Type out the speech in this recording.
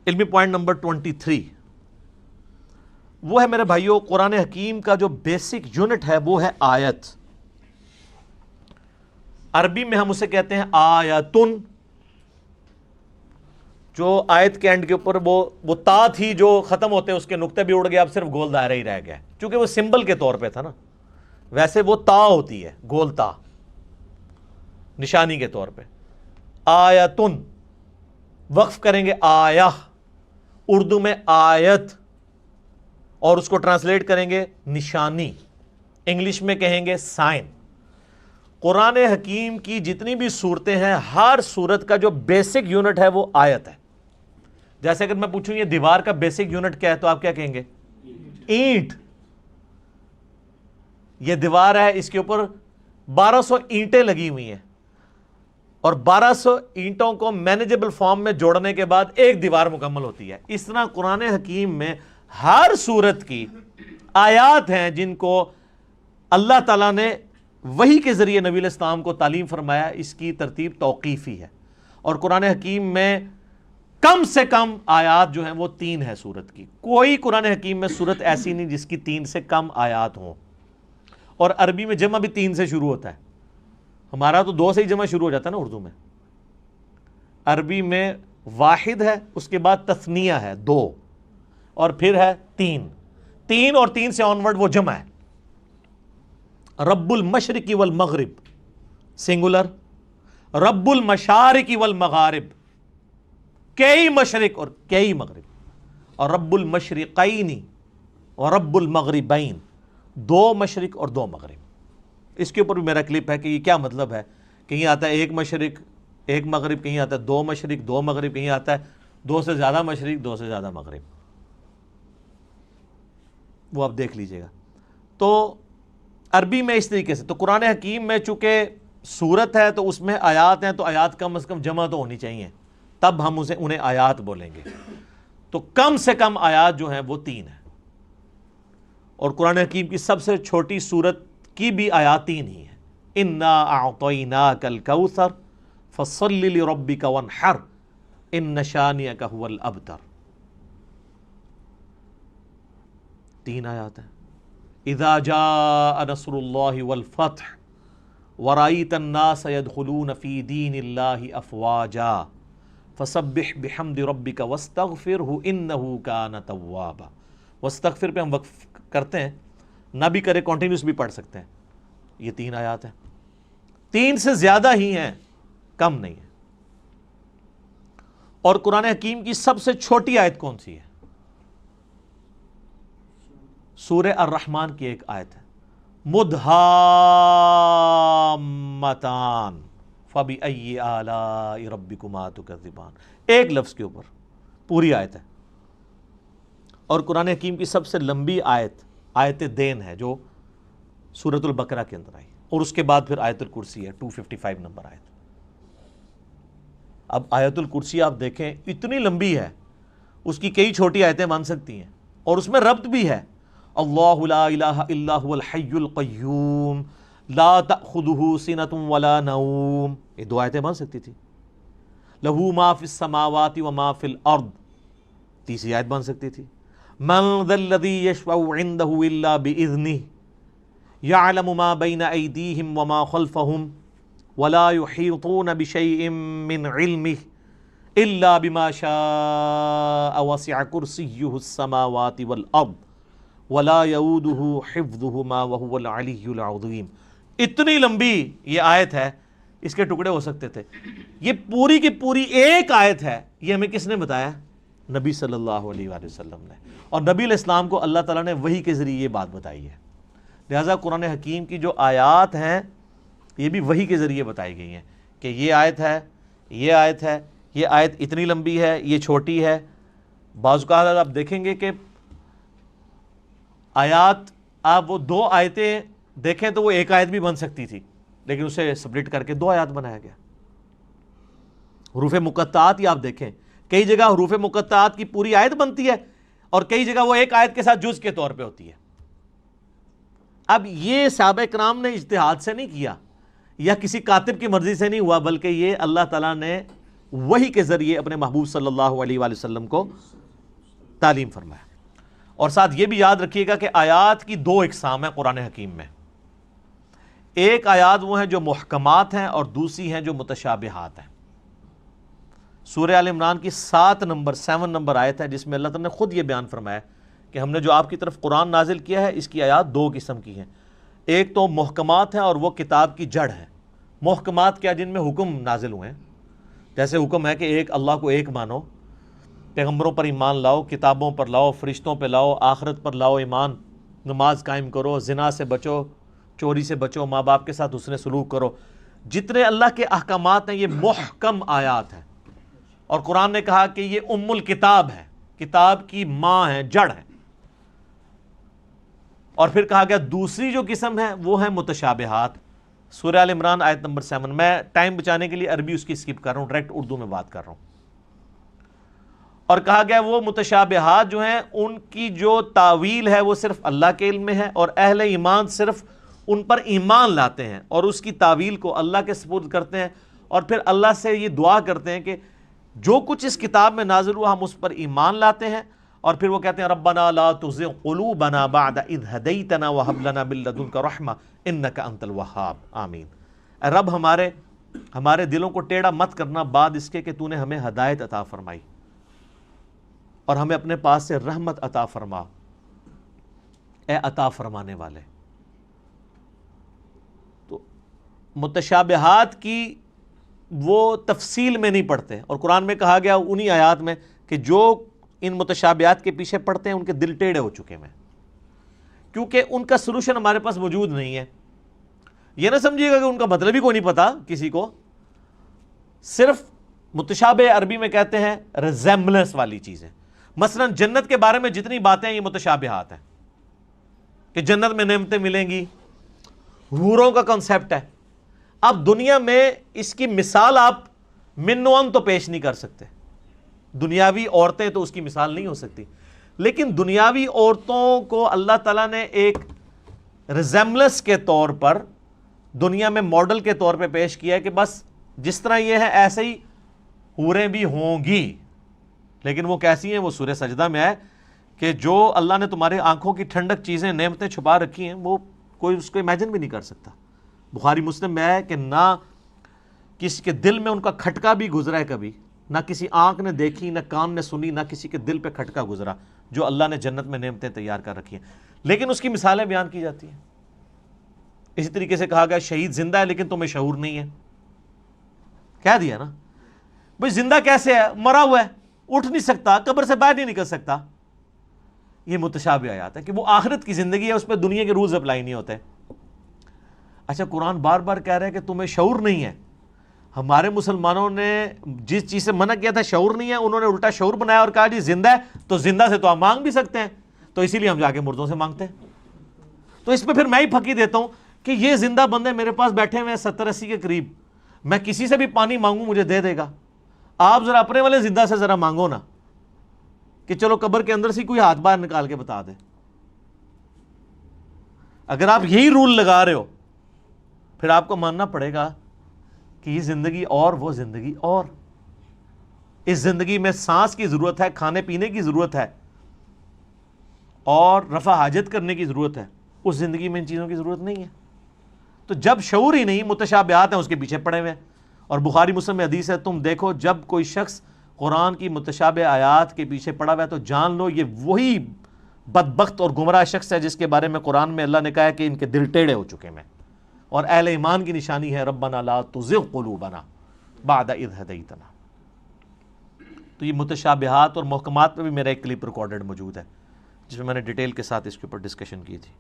علمی point number 23 وہ ہے میرے بھائیوں، قرآن حکیم کا جو بیسک یونٹ ہے وہ ہے آیت. عربی میں ہم اسے کہتے ہیں آیتن. جو آیت کے اینڈ کے اوپر وہ تا تھی جو ختم ہوتے اس کے نقطے بھی اڑ گئے، اب صرف گول دائرہ ہی رہ گیا، چونکہ وہ سمبل کے طور پہ تھا نا. ویسے وہ تا ہوتی ہے، گول تا، نشانی کے طور پہ. آیتن وقف کریں گے آیہ، اردو میں آیت، اور اس کو ٹرانسلیٹ کریں گے نشانی، انگلش میں کہیں گے سائن. قرآن حکیم کی جتنی بھی صورتیں ہیں، ہر صورت کا جو بیسک یونٹ ہے وہ آیت ہے. جیسے اگر میں پوچھوں یہ دیوار کا بیسک یونٹ کیا ہے تو آپ کیا کہیں گے؟ اینٹ. یہ دیوار ہے، اس کے اوپر 1200 اینٹیں لگی ہوئی ہیں، اور 1200 اینٹوں کو مینیجبل فارم میں جوڑنے کے بعد ایک دیوار مکمل ہوتی ہے. اس طرح قرآن حکیم میں ہر صورت کی آیات ہیں جن کو اللہ تعالیٰ نے وحی کے ذریعے نبی علیہ السلام کو تعلیم فرمایا. اس کی ترتیب توقیفی ہے، اور قرآن حکیم میں کم سے کم آیات جو ہیں وہ 3 ہے صورت کی. کوئی قرآن حکیم میں صورت ایسی نہیں جس کی 3 سے کم آیات ہوں. اور عربی میں جمع بھی 3 سے شروع ہوتا ہے. ہمارا تو 2 سے ہی جمع شروع ہو جاتا ہے نا اردو میں. عربی میں واحد ہے، اس کے بعد تثنیہ ہے 2، اور پھر ہے 3 اور 3 سے آنورڈ وہ جمع ہے. رب المشرق والمغرب سنگولر، رب المشارق والمغارب کئی مشرق اور کئی مغرب، اور رب المشرقین اور رب المغربین 2 مشرق اور 2 مغرب. اس کے اوپر بھی میرا کلپ ہے کہ یہ کیا مطلب ہے. کہیں آتا ہے 1 مشرق 1 مغرب، کہیں آتا ہے 2 مشرق 2 مغرب، کہیں آتا ہے 2 سے زیادہ مشرق 2 سے زیادہ مغرب. وہ آپ دیکھ لیجئے گا. تو عربی میں اس طریقے سے. تو قرآن حکیم میں چونکہ سورت ہے تو اس میں آیات ہیں، تو آیات کم از کم جمع تو ہونی چاہیے، تب ہم انہیں آیات بولیں گے. تو کم سے کم آیات جو ہیں وہ 3 ہیں، اور قرآن حکیم کی سب سے چھوٹی سورت کی بھی آیات 3 ہی ہیں. انا اعطیناک الکوثر فصل لربک وانحر ان شانئک ھو الابتر. 3 آیات ہیں. اذا جاء نصر اللہ والفتح ورأیت الناس يدخلون فی دین اللہ افواجا فسبح بحمد ربک واستغفرہ انہ کان توابا. واستغفر پہ ہم وقف کرتے ہیں، نہ بھی کرے کنٹینیوس بھی پڑھ سکتے ہیں. یہ 3 آیات ہیں، 3 سے زیادہ ہی ہیں، کم نہیں ہے. اور قرآن حکیم کی سب سے چھوٹی آیت کون سی ہے؟ سورہ الرحمن کی ایک آیت ہے، مدھامتان فبأی آلاء ربکما تکذبان. ایک لفظ کے اوپر پوری آیت ہے. اور قرآن حکیم کی سب سے لمبی آیت دین ہے جو سورۃ البقرہ کے اندر آئی، اور اس کے بعد پھر آیت الکرسی ہے 255 نمبر آیت. اب آیت الکرسی آپ دیکھیں اتنی لمبی ہے، اس کی کئی چھوٹی آیتیں بن سکتی ہیں، اور اس میں ربط بھی ہے. اللہ لا الہ الا هو الحی القیوم لا تأخذہ سنۃ ولا نوم، یہ 2 آیتیں بن سکتی تھی. لہ ما فی السماوات وما فی الارض، تیسری آیت بن سکتی تھی. من ذا الذی یشفع عندہ الا باذنہ یعلم ما بین ایدیہم وما خلفہم ولا یحیطون بشیء من علمہ الا بما شاء وسع کرسیہ السماوات والارض ولا یؤودہ حفظہما وہو العلی العظیم. اتنی لمبی یہ آیت ہے، اس کے ٹکڑے ہو سکتے تھے. یہ پوری کی پوری ایک آیت ہے. یہ ہمیں کس نے بتایا؟ نبی صلی اللہ علیہ وآلہ وسلم نے. اور نبی علیہ السلام کو اللہ تعالیٰ نے وحی کے ذریعے یہ بات بتائی ہے. لہٰذا قرآن حکیم کی جو آیات ہیں یہ بھی وحی کے ذریعے بتائی گئی ہیں کہ یہ آیت ہے، یہ آیت ہے، یہ آیت اتنی لمبی ہے، یہ چھوٹی ہے. بعض اوقات آپ دیکھیں گے کہ آیات، آپ وہ 2 آیتیں دیکھیں تو وہ ایک آیت بھی بن سکتی تھی، لیکن اسے سپلٹ کر کے 2 آیات بنایا گیا. حروف مقطعات ہی آپ دیکھیں، کئی جگہ حروف مقطعات کی پوری آیت بنتی ہے، اور کئی جگہ وہ ایک آیت کے ساتھ جز کے طور پہ ہوتی ہے. اب یہ صحابہ کرام نے اجتہاد سے نہیں کیا، یا کسی کاتب کی مرضی سے نہیں ہوا، بلکہ یہ اللہ تعالیٰ نے وحی کے ذریعے اپنے محبوب صلی اللہ علیہ وآلہ وسلم کو تعلیم فرمایا۔ اور ساتھ یہ بھی یاد رکھیے گا کہ آیات کی دو اقسام ہیں قرآن حکیم میں، ایک آیات وہ ہیں جو محکمات ہیں اور دوسری ہیں جو متشابہات ہیں۔ سورہ آل عمران کی 7 نمبر آیت ہے جس میں اللہ تعالیٰ نے خود یہ بیان فرمایا کہ ہم نے جو آپ کی طرف قرآن نازل کیا ہے اس کی آیات دو قسم کی ہیں، ایک تو محکمات ہیں اور وہ کتاب کی جڑ ہے۔ محکمات کیا؟ جن میں حکم نازل ہوئے ہیں، جیسے حکم ہے کہ ایک اللہ کو ایک مانو، پیغمبروں پر ایمان لاؤ، کتابوں پر لاؤ، فرشتوں پہ لاؤ، آخرت پر لاؤ ایمان، نماز قائم کرو، زنا سے بچو، چوری سے بچو، ماں باپ کے ساتھ حسن سلوک کرو۔ جتنے اللہ کے احکامات ہیں یہ محکم آیات ہیں، اور قرآن نے کہا کہ یہ ام الکتاب ہے، کتاب کی ماں ہے، جڑ ہے۔ اور پھر کہا گیا دوسری جو قسم ہے وہ ہے متشابہات۔ سورہ آل عمران آیت نمبر 7، میں ٹائم بچانے کے لیے عربی اس کی اسکپ کر رہا ہوں، ڈائریکٹ اردو میں بات کر رہا ہوں۔ اور کہا گیا وہ متشابہات جو ہیں ان کی جو تعویل ہے وہ صرف اللہ کے علم میں ہے، اور اہل ایمان صرف ان پر ایمان لاتے ہیں اور اس کی تعویل کو اللہ کے سپرد کرتے ہیں، اور پھر اللہ سے یہ دعا کرتے ہیں کہ جو کچھ اس کتاب میں نازل ہوا ہم اس پر ایمان لاتے ہیں، اور پھر وہ کہتے ہیں ربنا لا تزغ قلوبنا بعد اذ ہدیتنا وہب لنا من لدنک رحمہ انک انت الوہاب آمین۔ اے رب ہمارے دلوں کو ٹیڑھا مت کرنا بعد اس کے کہ تو نے ہمیں ہدایت عطا فرمائی، اور ہمیں اپنے پاس سے رحمت عطا فرما، اے عطا فرمانے والے۔ تو متشابہات کی وہ تفصیل میں نہیں پڑھتے، اور قرآن میں کہا گیا انہی آیات میں کہ جو ان متشابہات کے پیچھے پڑھتے ہیں ان کے دل ٹیڑھے ہو چکے ہیں، کیونکہ ان کا سلوشن ہمارے پاس موجود نہیں ہے۔ یہ نہ سمجھیے گا کہ ان کا مطلب ہی کوئی نہیں پتا کسی کو، صرف متشابہ عربی میں کہتے ہیں ریزیمبلنس والی چیزیں۔ مثلا جنت کے بارے میں جتنی باتیں ہیں یہ متشابہات ہیں، کہ جنت میں نعمتیں ملیں گی، حوروں کا کنسیپٹ ہے۔ اب دنیا میں اس کی مثال آپ من و ان تو پیش نہیں کر سکتے، دنیاوی عورتیں تو اس کی مثال نہیں ہو سکتی، لیکن دنیاوی عورتوں کو اللہ تعالیٰ نے ایک ریزیمبلنس کے طور پر دنیا میں ماڈل کے طور پہ پیش کیا ہے کہ بس جس طرح یہ ہے ایسے ہی حوریں بھی ہوں گی۔ لیکن وہ کیسی ہیں؟ وہ سورہ سجدہ میں ہے کہ جو اللہ نے تمہاری آنکھوں کی ٹھنڈک چیزیں نعمتیں چھپا رکھی ہیں وہ کوئی اس کو امیجن بھی نہیں کر سکتا۔ بخاری مسلم میں ہے کہ نہ کسی کے دل میں ان کا کھٹکا بھی گزرا ہے کبھی، نہ کسی آنکھ نے دیکھی، نہ کان نے سنی، نہ کسی کے دل پہ کھٹکا گزرا جو اللہ نے جنت میں نعمتیں تیار کر رکھی ہیں، لیکن اس کی مثالیں بیان کی جاتی ہیں۔ اسی طریقے سے کہا گیا شہید زندہ ہے لیکن تمہیں شعور نہیں ہے، کہہ دیا نا بھئی زندہ کیسے ہے؟ مرا ہوا ہے، اٹھ نہیں سکتا، قبر سے باہر نہیں نکل سکتا۔ یہ متشابہ آیات ہے کہ وہ آخرت کی زندگی ہے، اس پہ دنیا کے رولز اپلائی نہیں ہوتے۔ اچھا قرآن بار بار کہہ رہے ہیں کہ تمہیں شعور نہیں ہے۔ ہمارے مسلمانوں نے جس چیز سے منع کیا تھا شعور نہیں ہے، انہوں نے الٹا شعور بنایا اور کہا جی زندہ ہے تو زندہ سے تو ہم مانگ بھی سکتے ہیں، تو اسی لیے ہم جا کے مردوں سے مانگتے ہیں۔ تو اس پہ پھر میں ہی پھکی دیتا ہوں کہ یہ زندہ بندے میرے پاس بیٹھے ہوئے ہیں 70-80 کے قریب، میں کسی سے بھی پانی مانگوں مجھے دے دے گا۔ آپ ذرا اپنے والے زندہ سے ذرا مانگو نا کہ چلو قبر کے اندر سے کوئی ہاتھ باہر نکال کے بتا دے۔ اگر آپ یہی رول لگا رہے ہو پھر آپ کو ماننا پڑے گا کہ یہ زندگی اور وہ زندگی اور، اس زندگی میں سانس کی ضرورت ہے، کھانے پینے کی ضرورت ہے، اور رفع حاجت کرنے کی ضرورت ہے، اس زندگی میں ان چیزوں کی ضرورت نہیں ہے۔ تو جب شعور ہی نہیں، متشابہات ہیں اس کے پیچھے پڑے ہوئے ہیں۔ اور بخاری مسلم میں حدیث ہے، تم دیکھو جب کوئی شخص قرآن کی متشابہ آیات کے پیچھے پڑا ہوا ہے تو جان لو یہ وہی بدبخت اور گمراہ شخص ہے جس کے بارے میں قرآن میں اللہ نے کہا ہے کہ ان کے دل ٹیڑھے ہو چکے ہیں۔ اور اہل ایمان کی نشانی ہے ربنا لا تزغ قلوبنا بعد اذ ہدیتنا۔ تو یہ متشابہات اور محکمات پہ بھی میرا ایک کلپ ریکارڈڈ موجود ہے جس میں میں نے ڈیٹیل کے ساتھ اس کے اوپر ڈسکشن کی تھی۔